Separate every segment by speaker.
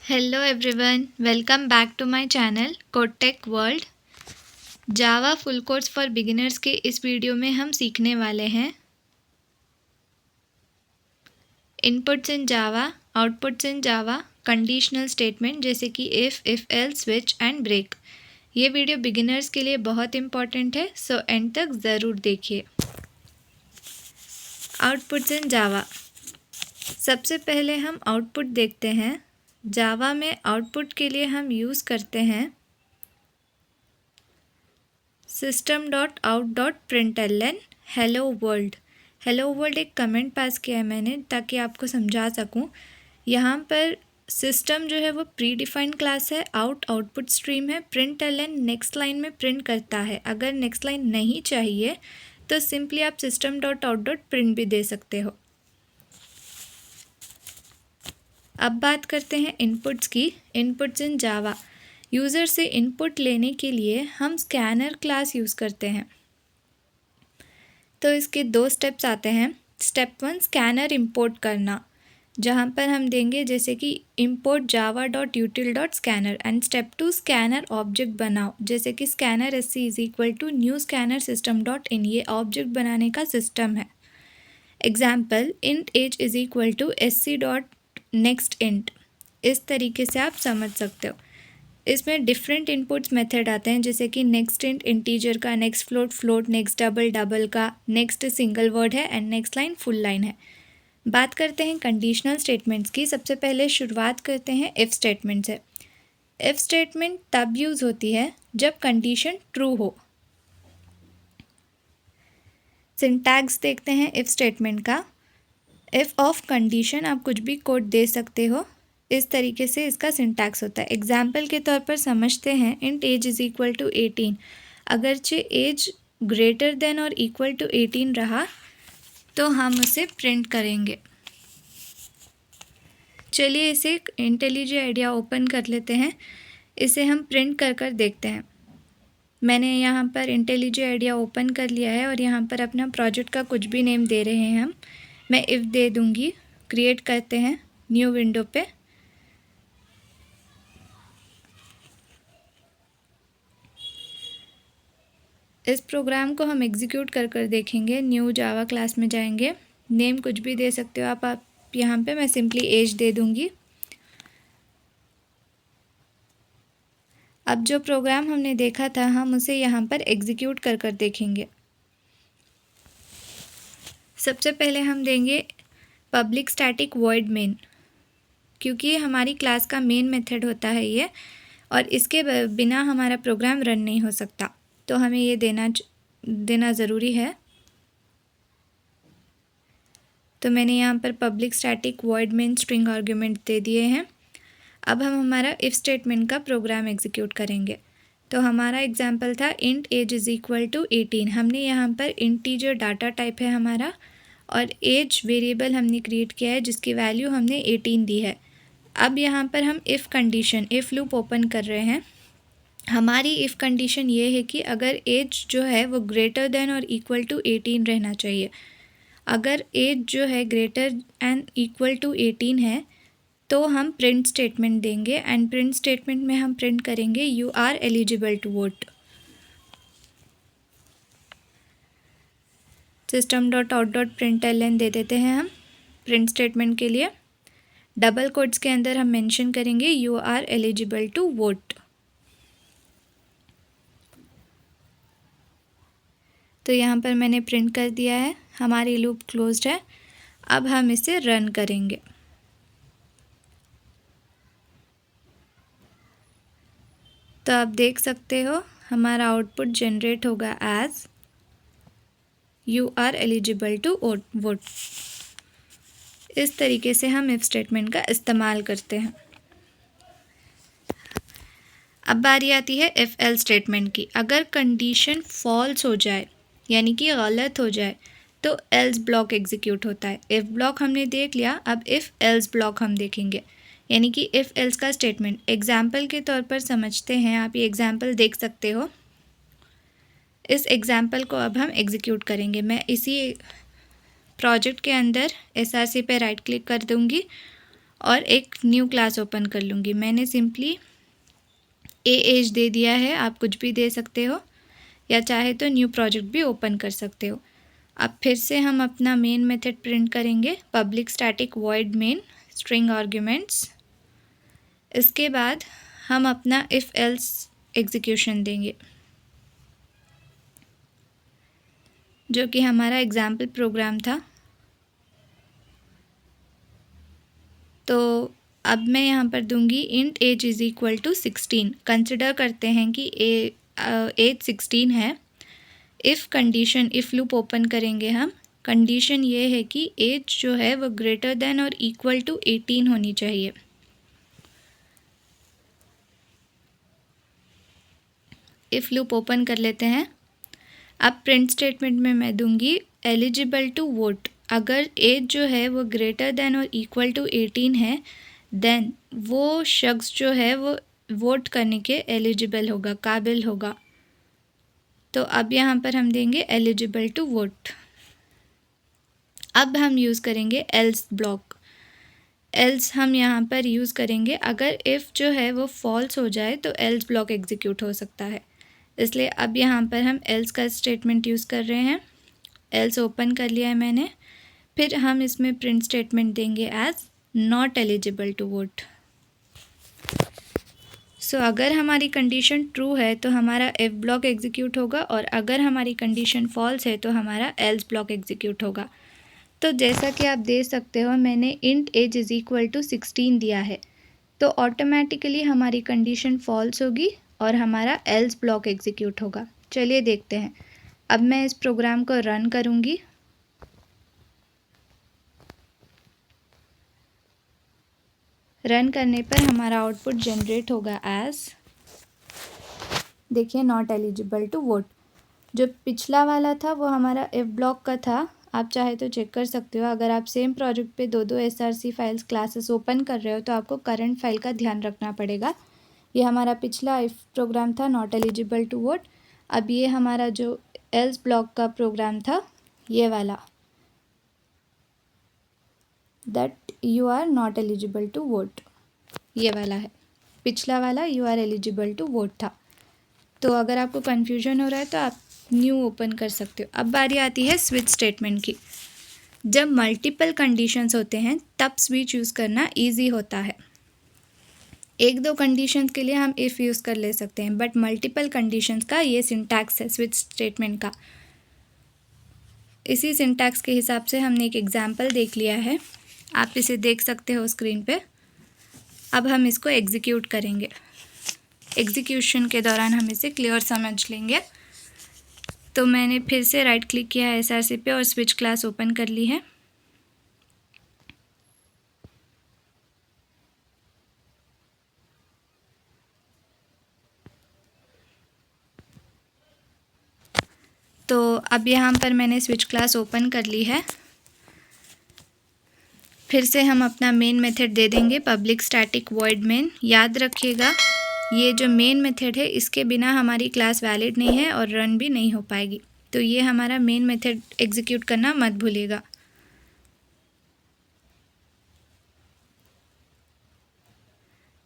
Speaker 1: Hello everyone, welcome back to my channel CodeTech World। Java full course for beginners के इस video में हम सीखने वाले हैं inputs in Java, outputs in Java, conditional statement जैसे कि if else, switch and break. ये वीडियो बिगिनर्स के लिए बहुत इम्पॉर्टेंट है, सो एंड तक ज़रूर देखिए। आउटपुट्स इन जावा। सबसे पहले हम आउटपुट देखते हैं। जावा में आउटपुट के लिए हम यूज़ करते हैं system.out.println hello world. Hello world एक कमेंट पास किया है मैंने ताकि आपको समझा सकूं। यहाँ पर सिस्टम जो है वो प्री डिफाइंड क्लास है, आउटपुट स्ट्रीम है, println नेक्स्ट लाइन में प्रिंट करता है। अगर नेक्स्ट लाइन नहीं चाहिए तो सिंपली आप system.out.print भी दे सकते हो। अब बात करते हैं इनपुट्स की। Inputs in Java. यूज़र से इनपुट लेने के लिए हम स्कैनर क्लास यूज़ करते हैं। तो इसके दो स्टेप्स आते हैं। स्टेप 1 स्कैनर इंपोर्ट करना, जहाँ पर हम देंगे जैसे कि import java.util.scanner and step 2 scanner object बनाओ, जैसे कि scanner sc is equal to new scanner system.in। ये ऑब्जेक्ट बनाने का सिस्टम है। Example int age is equal to sc.nextInt। इस तरीके से आप समझ सकते हो। इसमें डिफरेंट इनपुट्स मेथड आते हैं जैसे कि नेक्स्ट इंट इंटीजर का, next float float, next double double का, नेक्स्ट सिंगल वर्ड है and next line full line है। बात करते हैं कंडीशनल स्टेटमेंट्स की। सबसे पहले शुरुआत करते हैं इफ़ स्टेटमेंट से। इफ़ स्टेटमेंट तब यूज़ होती है जब कंडीशन ट्रू हो। सिंटैक्स देखते हैं इफ़ स्टेटमेंट का। इफ़ ऑफ कंडीशन आप कुछ भी कोड दे सकते हो, इस तरीके से इसका सिंटैक्स होता है। एग्जाम्पल के तौर पर समझते हैं int age is equal to 18। अगरचे एज ग्रेटर देन और इक्वल टू 18 रहा तो हम उसे प्रिंट करेंगे। चलिए इसे इंटेलिजी आइडिया ओपन कर लेते हैं। इसे हम प्रिंट कर कर देखते हैं। मैंने यहाँ पर इंटेलिजी आइडिया ओपन कर लिया है और यहाँ पर अपना प्रोजेक्ट का कुछ भी नेम दे रहे हैं हम। मैं इफ़ दे दूँगी। क्रिएट करते हैं न्यू विंडो पे। इस प्रोग्राम को हम एग्जीक्यूट कर कर देखेंगे। न्यू जावा क्लास में जाएंगे। नेम कुछ भी दे सकते हो आप यहाँ पे। मैं सिंपली एज दे दूँगी। अब जो प्रोग्राम हमने देखा था हम उसे यहाँ पर एग्जीक्यूट कर कर देखेंगे। सबसे पहले हम देंगे पब्लिक स्टैटिक वॉइड मेन, क्योंकि हमारी क्लास का मेन मेथड होता है ये, और इसके बिना हमारा प्रोग्राम रन नहीं हो सकता, तो हमें ये देना ज़रूरी है। तो मैंने यहाँ पर public static void main string argument दे दिए हैं। अब हम हमारा इफ़ स्टेटमेंट का प्रोग्राम एग्जीक्यूट करेंगे। तो हमारा एग्जाम्पल था int age is equal to 18। हमने यहाँ पर इंटीजर डाटा टाइप है हमारा, और एज वेरिएबल हमने क्रिएट किया है जिसकी वैल्यू हमने 18 दी है। अब यहाँ पर हम if condition, if loop open कर रहे हैं। हमारी इफ़ कंडीशन ये है कि अगर एज जो है वो ग्रेटर देन और इक्वल टू 18 रहना चाहिए। अगर एज जो है ग्रेटर एंड इक्वल टू 18 है तो हम प्रिंट स्टेटमेंट देंगे, एंड प्रिंट स्टेटमेंट में हम प्रिंट करेंगे you are eligible to vote. system.out.println दे देते हैं हम प्रिंट स्टेटमेंट के लिए। डबल कोट्स के अंदर हम मेंशन करेंगे you are eligible to vote. तो यहाँ पर मैंने प्रिंट कर दिया है। हमारी लूप क्लोज्ड है। अब हम इसे रन करेंगे। तो आप देख सकते हो हमारा आउटपुट जनरेट होगा as you are eligible to vote. इस तरीके से हम इफ़ स्टेटमेंट का इस्तेमाल करते हैं। अब बारी आती है इफ़ एल स्टेटमेंट की। अगर कंडीशन फॉल्स हो जाए यानी कि गलत हो जाए तो एल्स ब्लॉक एग्जीक्यूट होता है। इफ़ ब्लॉक हमने देख लिया, अब इफ़ एल्स ब्लॉक हम देखेंगे, यानी कि इफ़ एल्स का स्टेटमेंट। एग्जाम्पल के तौर पर समझते हैं। आप ये एग्जाम्पल देख सकते हो। इस एग्जाम्पल को अब हम एग्जीक्यूट करेंगे। मैं इसी प्रोजेक्ट के अंदर SRC पे राइट क्लिक कर दूँगी और एक न्यू क्लास ओपन कर लूँगी। मैंने सिंपली एज दे दिया है, आप कुछ भी दे सकते हो या चाहे तो न्यू प्रोजेक्ट भी ओपन कर सकते हो। अब फिर से हम अपना मेन मेथड प्रिंट करेंगे, public static void main string arguments. इसके बाद हम अपना इफ़ एल्स एग्जीक्यूशन देंगे, जो कि हमारा एग्जाम्पल प्रोग्राम था। तो अब मैं यहाँ पर दूंगी int age is equal to 16। Consider करते हैं कि एज 16 है। If condition, if loop open करेंगे हम, कंडीशन ये है कि एज जो है वो ग्रेटर देन और इक्वल टू 18 होनी चाहिए। इफ़ लूप ओपन कर लेते हैं। अब प्रिंट स्टेटमेंट में मैं दूंगी एलिजिबल टू वोट। अगर एज जो है वो ग्रेटर देन और इक्वल टू 18 है, देन वो शख्स जो है वो वोट करने के एलिजिबल होगा, काबिल होगा। तो अब यहाँ पर हम देंगे एलिजिबल टू वोट। अब हम यूज़ करेंगे एल्स ब्लॉक। एल्स हम यहाँ पर यूज़ करेंगे, अगर इफ़ जो है वो फॉल्स हो जाए तो एल्स ब्लॉक एग्जीक्यूट हो सकता है। इसलिए अब यहाँ पर हम एल्स का स्टेटमेंट यूज़ कर रहे हैं। एल्स ओपन कर लिया है मैंने। फिर हम इसमें प्रिंट स्टेटमेंट देंगे age not eligible to vote. So अगर हमारी कंडीशन ट्रू है तो हमारा इफ ब्लॉक एग्जीक्यूट होगा, और अगर हमारी कंडीशन फॉल्स है तो हमारा एल्स ब्लॉक एग्जीक्यूट होगा। तो जैसा कि आप देख सकते हो, मैंने int age is equal to 16 दिया है, तो ऑटोमेटिकली हमारी कंडीशन फॉल्स होगी और हमारा एल्स ब्लॉक एग्जीक्यूट होगा। चलिए देखते हैं। अब मैं इस प्रोग्राम को रन करूँगी। रन करने पर हमारा आउटपुट जनरेट होगा एज, देखिए, नॉट एलिजिबल टू वोट। जो पिछला वाला था वो हमारा इफ ब्लॉक का था। आप चाहे तो चेक कर सकते हो। अगर आप सेम प्रोजेक्ट पे दो SRC फाइल्स क्लासेस ओपन कर रहे हो तो आपको करंट फाइल का ध्यान रखना पड़ेगा। ये हमारा पिछला इफ प्रोग्राम था, नॉट एलिजिबल टू वोट। अब ये हमारा जो एल्स ब्लॉक का प्रोग्राम था, ये वाला, that you are not eligible to vote, ये वाला है। पिछला वाला you are eligible to vote था। तो अगर आपको कन्फ्यूजन हो रहा है तो आप न्यू ओपन कर सकते हो। अब बारी आती है स्विच स्टेटमेंट की। जब मल्टीपल कंडीशंस होते हैं तब स्विच यूज़ करना इजी होता है। एक दो कंडीशंस के लिए हम इफ़ यूज़ कर ले सकते हैं, बट मल्टीपल कंडीशंस का ये सिंटैक्स है स्विच स्टेटमेंट का। इसी सिंटैक्स के हिसाब से हमने एक एग्जाम्पल देख लिया है, आप इसे देख सकते हो स्क्रीन पे। अब हम इसको एग्जीक्यूट करेंगे। एग्जीक्यूशन के दौरान हम इसे क्लियर समझ लेंगे। तो मैंने फिर से राइट क्लिक किया है SRC पे और स्विच क्लास ओपन कर ली है। तो अब यहाँ पर मैंने स्विच क्लास ओपन कर ली है। फिर से हम अपना मेन मेथड दे देंगे, पब्लिक स्टैटिक वॉइड मेन। याद रखिएगा, ये जो मेन मेथड है इसके बिना हमारी क्लास वैलिड नहीं है और रन भी नहीं हो पाएगी। तो ये हमारा मेन मेथड एग्जीक्यूट करना मत भूलिएगा।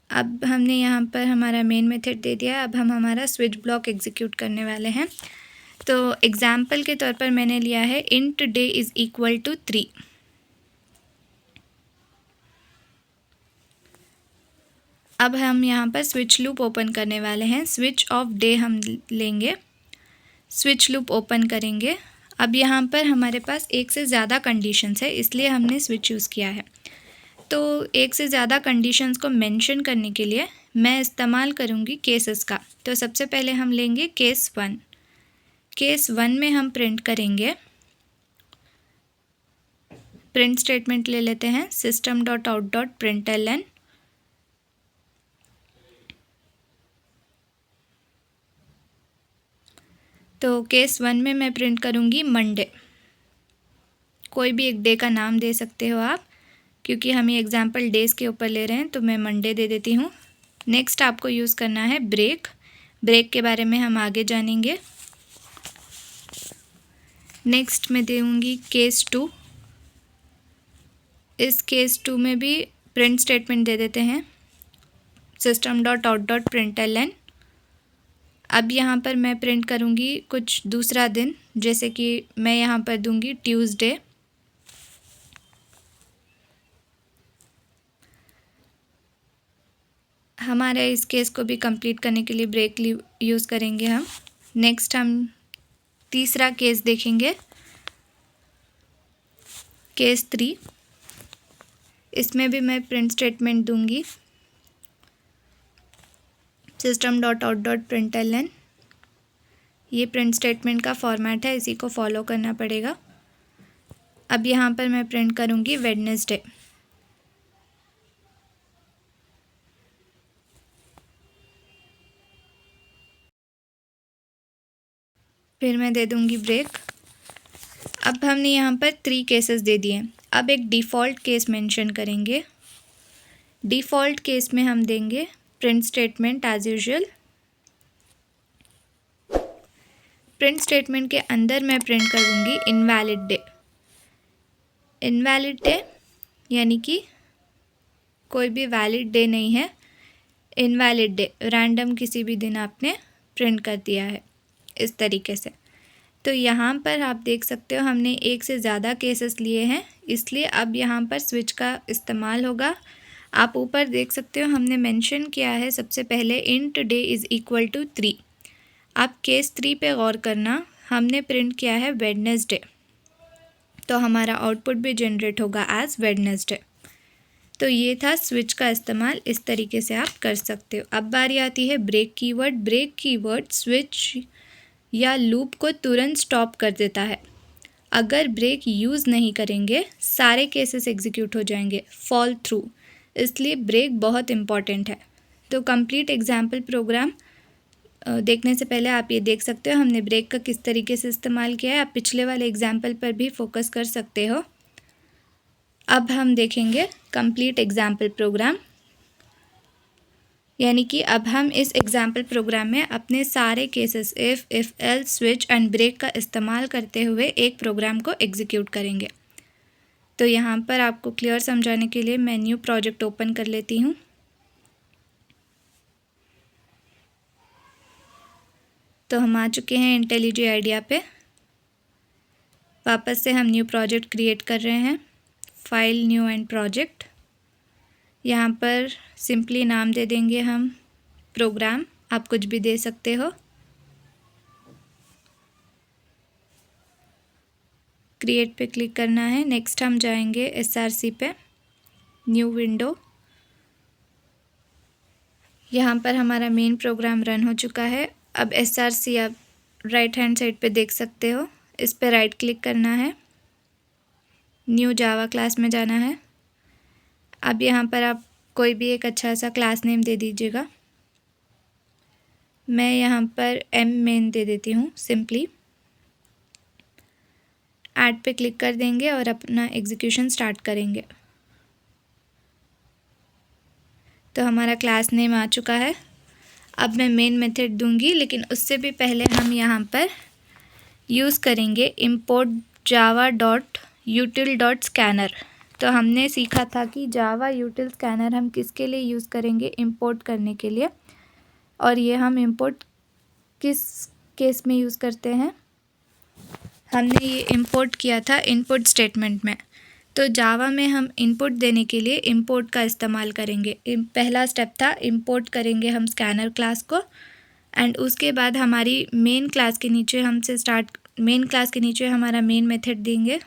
Speaker 1: अब हमने यहाँ पर हमारा मेन मेथड दे दिया है। अब हम हमारा स्विच ब्लॉक एग्जीक्यूट करने वाले हैं। तो एग्जाम्पल के तौर पर मैंने लिया है int day is equal to 3। अब हम यहाँ पर स्विच लूप ओपन करने वाले हैं। स्विच ऑफ डे हम लेंगे, स्विच लूप ओपन करेंगे। अब यहाँ पर हमारे पास एक से ज़्यादा कंडीशंस है, इसलिए हमने स्विच यूज़ किया है। तो एक से ज़्यादा कंडीशंस को मेंशन करने के लिए मैं इस्तेमाल करूँगी केसेस का। तो सबसे पहले हम लेंगे केस 1। केस 1 में हम प्रिंट करेंगे, प्रिंट स्टेटमेंट ले लेते हैं system.out.println। तो केस 1 में मैं प्रिंट करूँगी मंडे। कोई भी एक डे का नाम दे सकते हो आप, क्योंकि हम ये एग्जाम्पल डेज़ के ऊपर ले रहे हैं तो मैं मंडे दे देती हूँ। नेक्स्ट आपको यूज़ करना है ब्रेक। ब्रेक के बारे में हम आगे जानेंगे। नेक्स्ट मैं दूँगी केस 2। इस केस 2 में भी प्रिंट स्टेटमेंट दे देते हैं system.out.println। अब यहाँ पर मैं प्रिंट करूँगी कुछ दूसरा दिन, जैसे कि मैं यहाँ पर दूँगी ट्यूसडे। हमारे इस केस को भी कंप्लीट करने के लिए ब्रेक यूज़ करेंगे हम। नेक्स्ट हम तीसरा केस देखेंगे, केस 3। इसमें भी मैं प्रिंट स्टेटमेंट दूंगी system.out.println। ये प्रिंट स्टेटमेंट का फॉर्मेट है, इसी को फॉलो करना पड़ेगा। अब यहाँ पर मैं प्रिंट करूँगी वेडनेसडे। फिर मैं दे दूँगी ब्रेक। अब हमने यहाँ पर 3 केसेस दे दिए। अब एक डिफ़ॉल्ट केस मेंशन करेंगे। डिफ़ॉल्ट केस में हम देंगे print statement as usual. Print statement के अंदर मैं प्रिंट करूँगी इनवैलिड डे। इनवैलिड डे यानी कि कोई भी वैलिड डे नहीं है, इनवैलिड डे, रैंडम किसी भी दिन आपने प्रिंट कर दिया है इस तरीके से। तो यहाँ पर आप देख सकते हो हमने एक से ज़्यादा केसेस लिए हैं, इसलिए अब यहाँ पर स्विच का इस्तेमाल होगा। आप ऊपर देख सकते हो हमने मेंशन किया है सबसे पहले int day is equal to 3। आप केस 3 पे गौर करना, हमने प्रिंट किया है वेडनेसडे, तो हमारा आउटपुट भी जनरेट होगा एज वेडनेसडे। तो ये था स्विच का इस्तेमाल, इस तरीके से आप कर सकते हो। अब बारी आती है break keyword. Break keyword switch या लूप को तुरंत स्टॉप कर देता है। अगर ब्रेक यूज़ नहीं करेंगे सारे केसेस एग्जीक्यूट हो जाएंगे, फॉल थ्रू, इसलिए ब्रेक बहुत इम्पॉर्टेंट है। तो कंप्लीट एग्जाम्पल प्रोग्राम देखने से पहले आप ये देख सकते हो हमने ब्रेक का किस तरीके से इस्तेमाल किया है। आप पिछले वाले एग्जाम्पल पर भी फोकस कर सकते हो। अब हम देखेंगे कंप्लीट एग्जाम्पल प्रोग्राम, यानी कि अब हम इस एग्जाम्पल प्रोग्राम में अपने सारे cases if, else, switch and break का इस्तेमाल करते हुए एक प्रोग्राम को एग्जीक्यूट करेंगे। तो यहाँ पर आपको क्लियर समझाने के लिए मैं न्यू प्रोजेक्ट ओपन कर लेती हूँ। तो हम आ चुके हैं इंटेलिजी आइडिया पे। वापस से हम न्यू प्रोजेक्ट क्रिएट कर रहे हैं, फाइल, न्यू एंड प्रोजेक्ट। यहाँ पर सिंपली नाम दे देंगे हम प्रोग्राम, आप कुछ भी दे सकते हो। क्रिएट पे क्लिक करना है। नेक्स्ट हम जाएंगे SRC पे, न्यू विंडो। यहाँ पर हमारा मेन प्रोग्राम रन हो चुका है। अब SRC आप राइट हैंड साइड पे देख सकते हो, इस पे राइट क्लिक करना है, न्यू जावा क्लास में जाना है। अब यहाँ पर आप कोई भी एक अच्छा सा क्लास नेम दे दीजिएगा। मैं यहाँ पर main दे देती हूँ सिंपली। ऐड पे क्लिक कर देंगे और अपना एग्जीक्यूशन स्टार्ट करेंगे। तो हमारा क्लास नेम आ चुका है। अब मैं मेन मेथड दूंगी, लेकिन उससे भी पहले हम यहाँ पर यूज़ करेंगे import java.util.scanner। तो हमने सीखा था कि जावा यूटिल स्कैनर हम किसके लिए यूज़ करेंगे, इंपोर्ट करने के लिए। और ये हम इंपोर्ट किस केस में यूज़ करते हैं, हमने ये इंपोर्ट किया था इनपुट स्टेटमेंट में। तो जावा में हम इनपुट देने के लिए इंपोर्ट का इस्तेमाल करेंगे। पहला स्टेप था इंपोर्ट करेंगे हम स्कैनर क्लास को, एंड उसके बाद हमारी मेन क्लास के नीचे मेन क्लास के नीचे हमारा मेन मेथड देंगे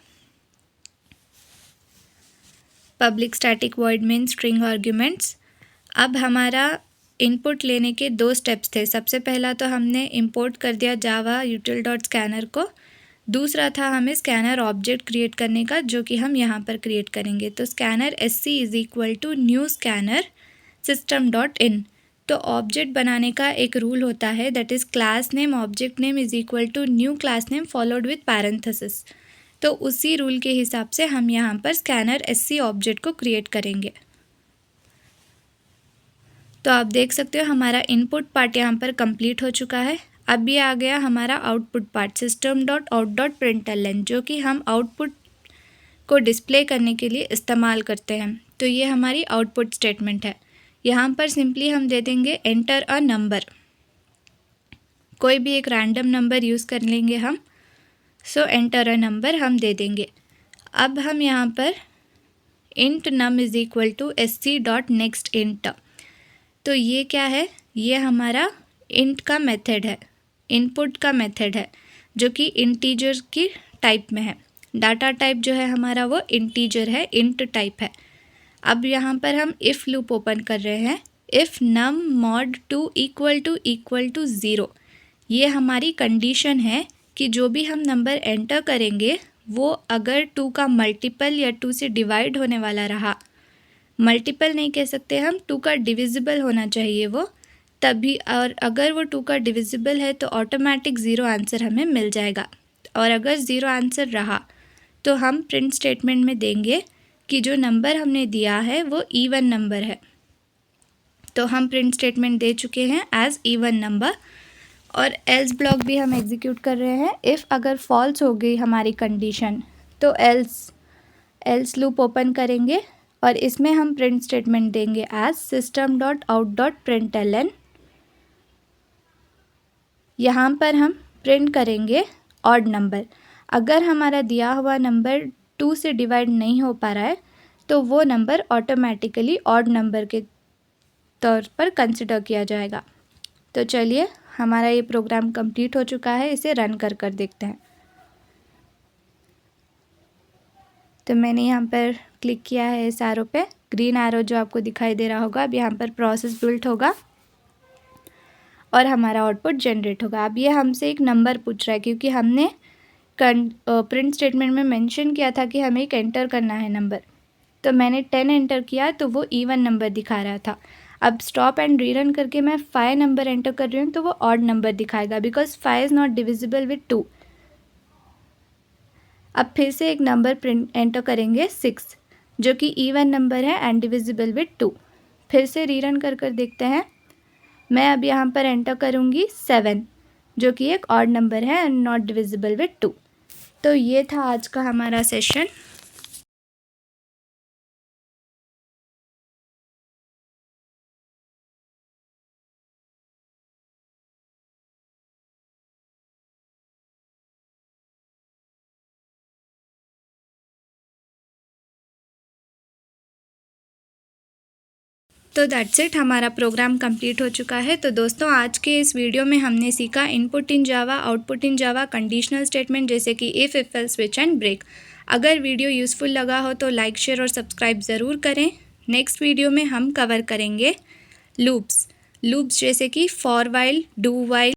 Speaker 1: public static void main string arguments. अब हमारा इनपुट लेने के 2 स्टेप्स थे। सबसे पहला तो हमने इंपोर्ट कर दिया जावा यूटिल डॉट स्कैनर को, दूसरा था हमें स्कैनर ऑब्जेक्ट क्रिएट करने का, जो कि हम यहाँ पर क्रिएट करेंगे। तो scanner SC is equal to new scanner system dot in. तो ऑब्जेक्ट बनाने का एक रूल होता है, that is class name object name is equal to new class name followed with parenthesis. तो उसी रूल के हिसाब से हम यहाँ पर स्कैनर SC ऑब्जेक्ट को क्रिएट करेंगे। तो आप देख सकते हो हमारा इनपुट पार्ट यहाँ पर कंप्लीट हो चुका है। अब ये आ गया हमारा आउटपुट पार्ट system.out.println, जो कि हम आउटपुट को डिस्प्ले करने के लिए इस्तेमाल करते हैं। तो ये हमारी आउटपुट स्टेटमेंट है। यहाँ पर सिंपली हम दे देंगे एंटर अ नंबर, कोई भी एक रैंडम नंबर यूज़ कर लेंगे हम। सो एंटर अ नंबर हम दे देंगे। अब हम यहाँ पर int num is equal to sc dot next int, तो ये क्या है, ये हमारा इंट का मेथड है, इनपुट का मेथड है, जो कि इंटीजर की टाइप में है। डाटा टाइप जो है हमारा वो इंटीजर है, इंट टाइप है। अब यहाँ पर हम इफ़ लूप ओपन कर रहे हैं। If num mod 2 equal to 0, ये हमारी कंडीशन है कि जो भी हम नंबर एंटर करेंगे वो अगर 2 का मल्टीपल या 2 से डिवाइड होने वाला रहा, मल्टीपल नहीं कह सकते हम, 2 का डिविजिबल होना चाहिए वो, तभी, और अगर वो 2 का डिविजिबल है तो ऑटोमेटिक 0 आंसर हमें मिल जाएगा। और अगर 0 आंसर रहा तो हम प्रिंट स्टेटमेंट में देंगे कि जो नंबर हमने दिया है वो इवन नंबर है। तो हम प्रिंट स्टेटमेंट दे चुके हैं एज इवन नंबर। और एल्स ब्लॉक भी हम एग्जीक्यूट कर रहे हैं। इफ़ अगर फॉल्स हो गई हमारी कंडीशन तो एल्स लूप ओपन करेंगे और इसमें हम प्रिंट स्टेटमेंट देंगे as system dot out dot println. यहाँ पर हम प्रिंट करेंगे ऑड नंबर। अगर हमारा दिया हुआ नंबर 2 से डिवाइड नहीं हो पा रहा है तो वो नंबर ऑटोमेटिकली ऑड नंबर के तौर पर कंसिडर किया जाएगा। तो चलिए, हमारा ये प्रोग्राम कंप्लीट हो चुका है, इसे रन कर देखते हैं। तो मैंने यहाँ पर क्लिक किया है इस एरो पे, ग्रीन एरो जो आपको दिखाई दे रहा होगा। अब यहाँ पर प्रोसेस बिल्ट होगा और हमारा आउटपुट जनरेट होगा। अब ये हमसे एक नंबर पूछ रहा है क्योंकि हमने प्रिंट स्टेटमेंट में मेंशन किया था कि हमें एक एंटर करना है नंबर। तो मैंने 10 एंटर किया तो वो इवन नंबर दिखा रहा था। अब स्टॉप एंड रीरन करके मैं 5 नंबर एंटर कर रही हूँ तो वो ऑड नंबर दिखाएगा, because 5 is not divisible with 2। अब फिर से एक नंबर प्रिंट एंटर करेंगे 6, जो कि इवन नंबर है एंड डिविजिबल विथ 2। फिर से रीरन कर देखते हैं। मैं अब यहाँ पर एंटर करूँगी 7, जो कि एक ऑड नंबर है एंड नॉट डिविजिबल विथ 2। तो ये था आज का हमारा सेशन। तो दैट्स इट, हमारा प्रोग्राम कंप्लीट हो चुका है। तो दोस्तों, आज के इस वीडियो में हमने सीखा input in Java, output in Java, conditional statement जैसे कि if, if else, switch and break. अगर वीडियो यूज़फुल लगा हो तो लाइक, शेयर और सब्सक्राइब ज़रूर करें। नेक्स्ट वीडियो में हम कवर करेंगे लूप्स जैसे कि फॉर वाइल, डू वाइल,